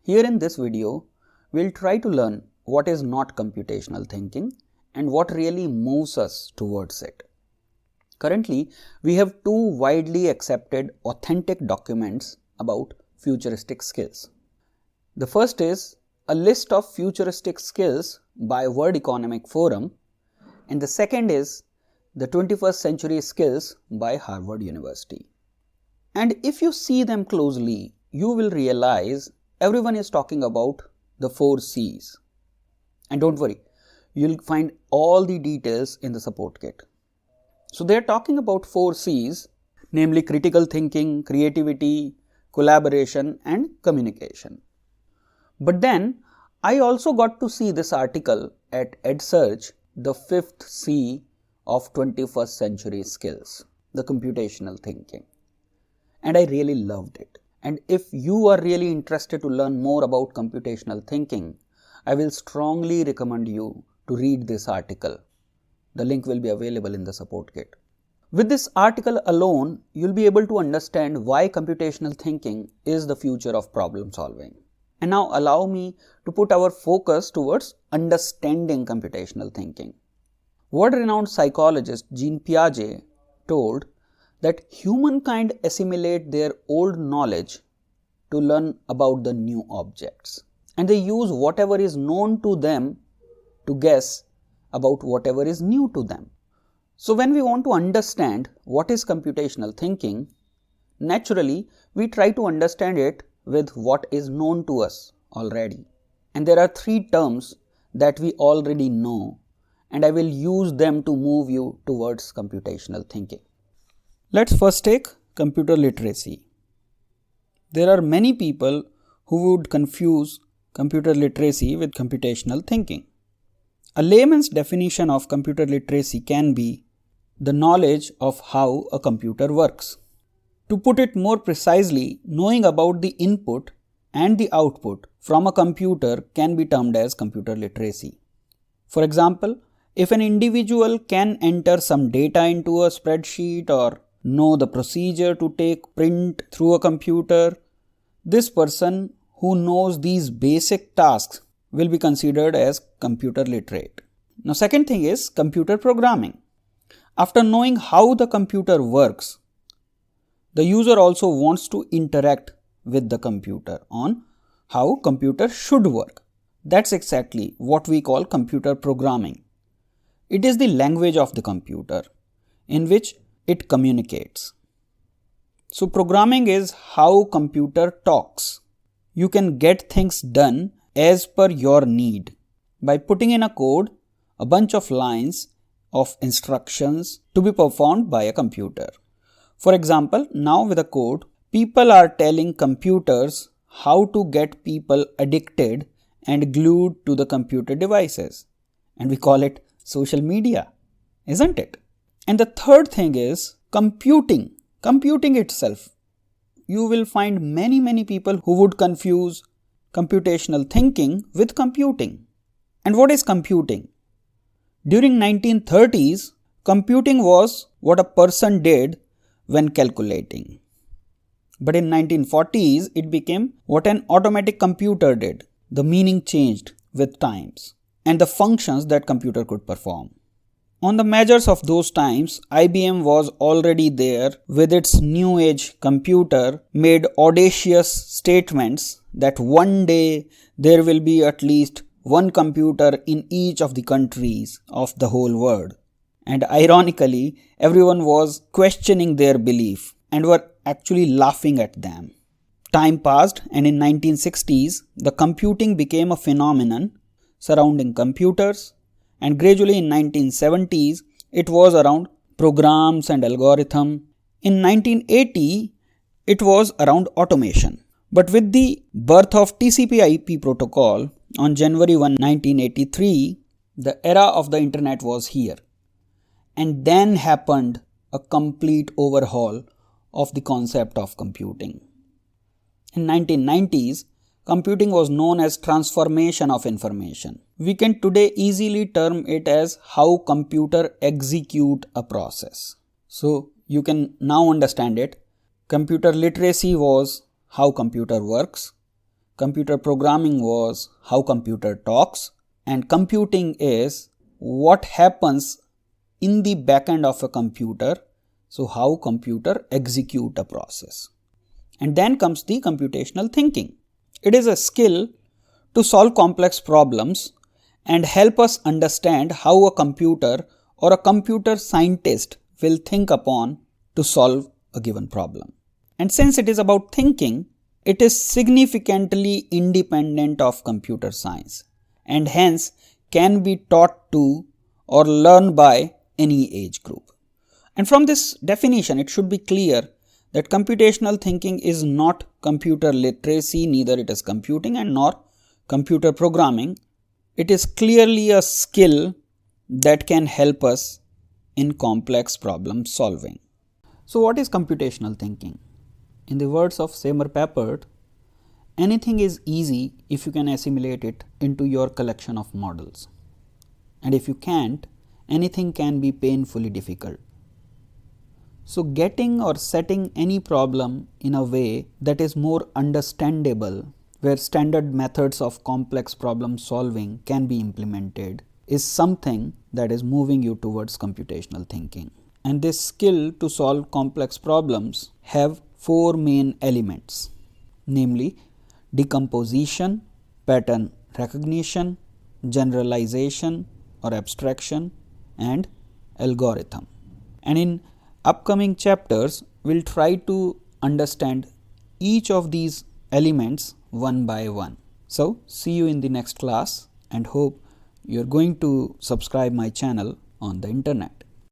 Here in this video, we'll try to learn what is not computational thinking and what really moves us towards it. Currently, we have two widely accepted authentic documents about futuristic skills. The first is a list of futuristic skills by World Economic Forum, and the second is the 21st Century Skills by Harvard University. And if you see them closely, you will realize everyone is talking about the 4 C's. And don't worry, you'll find all the details in the support kit. So they're talking about 4 C's, namely critical thinking, creativity, collaboration, and communication. But then I also got to see this article at EdSearch, the 5th C of 21st Century Skills, the computational thinking. And I really loved it. And if you are really interested to learn more about computational thinking, I will strongly recommend you to read this article. The link will be available in the support kit. With this article alone, you'll be able to understand why computational thinking is the future of problem solving. And now allow me to put our focus towards understanding computational thinking. World-renowned psychologist Jean Piaget told that humankind assimilate their old knowledge to learn about the new objects, and they use whatever is known to them to guess about whatever is new to them. So when we want to understand what is computational thinking, naturally we try to understand it with what is known to us already. And there are 3 terms that we already know, and I will use them to move you towards computational thinking. Let's first take computer literacy. There are many people who would confuse computer literacy with computational thinking. A layman's definition of computer literacy can be the knowledge of how a computer works. To put it more precisely, knowing about the input and the output from a computer can be termed as computer literacy. For example, if an individual can enter some data into a spreadsheet or know the procedure to take print through a computer, this person who knows these basic tasks will be considered as computer literate. Now, second thing is computer programming. After knowing how the computer works, the user also wants to interact with the computer on how computer should work. That's exactly what we call computer programming. It is the language of the computer in which it communicates. So programming is how computer talks. You can get things done as per your need by putting in a code a bunch of lines of instructions to be performed by a computer. For example, now with a code, people are telling computers how to get people addicted and glued to the computer devices. And we call it social media, isn't it? And the third thing is computing. Computing itself. You will find many people who would confuse computational thinking with computing. And what is computing? During 1930s, computing was what a person did when calculating. But in 1940s, it became what an automatic computer did. The meaning changed with times and the functions that computer could perform. On the measures of those times, IBM was already there with its new age computer, made audacious statements that one day there will be at least one computer in each of the countries of the whole world. And ironically, everyone was questioning their belief and were actually laughing at them. Time passed, and in 1960s, the computing became a phenomenon surrounding computers, and gradually in 1970s, it was around programs and algorithm. In 1980, it was around automation. But with the birth of TCP/IP protocol on January 1, 1983, the era of the internet was here. And then happened a complete overhaul of the concept of computing. In 1990s, computing was known as transformation of information. We can today easily term it as how computer execute a process. So you can now understand it. Computer literacy was how computer works. computer programming was how computer talks, and computing is what happens in the back end of a computer, so how computer execute a process. And then comes the computational thinking. It is a skill to solve complex problems and help us understand how a computer or a computer scientist will think upon to solve a given problem. And since it is about thinking, it is significantly independent of computer science and hence can be taught to or learned by any age group. And from this definition, it should be clear that computational thinking is not computer literacy, neither it is computing and nor computer programming. It is clearly a skill that can help us in complex problem solving. So what is computational thinking? In the words of Seymour Papert, anything is easy if you can assimilate it into your collection of models. And if you can't, anything can be painfully difficult. So getting or setting any problem in a way that is more understandable, where standard methods of complex problem solving can be implemented, is something that is moving you towards computational thinking. And this skill to solve complex problems have 4 main elements, namely decomposition, pattern recognition, generalization or abstraction, and algorithm. And in upcoming chapters, we'll try to understand each of these elements one by one. So see you in the next class and hope you're going to subscribe my channel on the internet.